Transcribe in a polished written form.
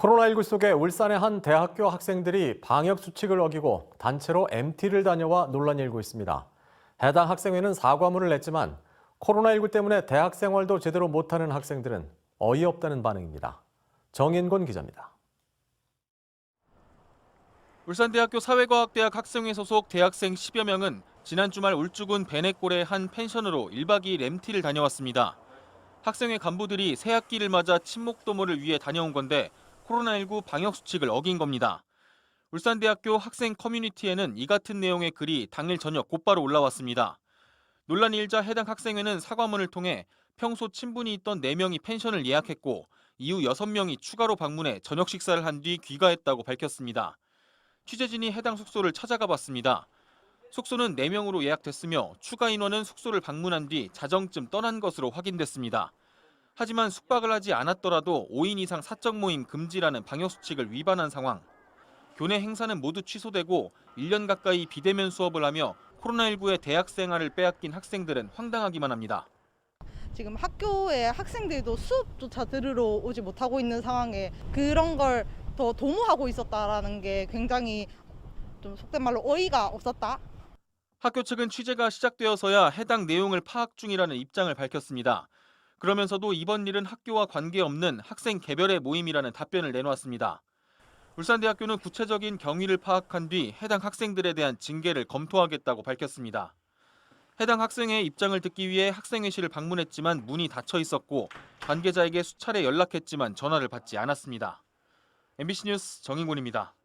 코로나19 속에 울산의 한 대학교 학생들이 방역 수칙을 어기고 단체로 MT를 다녀와 논란이 일고 있습니다. 해당 학생회는 사과문을 냈지만 코로나19 때문에 대학 생활도 제대로 못하는 학생들은 어이없다는 반응입니다. 정인곤 기자입니다. 울산대학교 사회과학대학 학생회 소속 대학생 10여 명은 지난 주말 울주군 베네골의 한 펜션으로 1박 2일 MT를 다녀왔습니다. 학생회 간부들이 새학기를 맞아 친목도모를 위해 다녀온 건데 코로나19 방역 수칙을 어긴 겁니다. 울산대학교 학생 커뮤니티에는 이 같은 내용의 글이 당일 저녁 곧바로 올라왔습니다. 논란이 일자 해당 학생회는 사과문을 통해 평소 친분이 있던 4명이 펜션을 예약했고 이후 6명이 추가로 방문해 저녁 식사를 한 뒤 귀가했다고 밝혔습니다. 취재진이 해당 숙소를 찾아가 봤습니다. 숙소는 4명으로 예약됐으며 추가 인원은 숙소를 방문한 뒤 자정쯤 떠난 것으로 확인됐습니다. 하지만 숙박을 하지 않았더라도 5인 이상 사적 모임 금지라는 방역수칙을 위반한 상황. 교내 행사는 모두 취소되고 1년 가까이 비대면 수업을 하며 코로나19의 대학 생활을 빼앗긴 학생들은 황당하기만 합니다. 지금 학교에 학생들도 수업조차 들으러 오지 못하고 있는 상황에 그런 걸 더 도모하고 있었다라는 게 굉장히 좀 속된 말로 어이가 없었다. 학교 측은 취재가 시작되어서야 해당 내용을 파악 중이라는 입장을 밝혔습니다. 그러면서도 이번 일은 학교와 관계없는 학생 개별의 모임이라는 답변을 내놓았습니다. 울산대학교는 구체적인 경위를 파악한 뒤 해당 학생들에 대한 징계를 검토하겠다고 밝혔습니다. 해당 학생의 입장을 듣기 위해 학생회실을 방문했지만 문이 닫혀 있었고 관계자에게 수차례 연락했지만 전화를 받지 않았습니다. MBC 뉴스 정인곤입니다.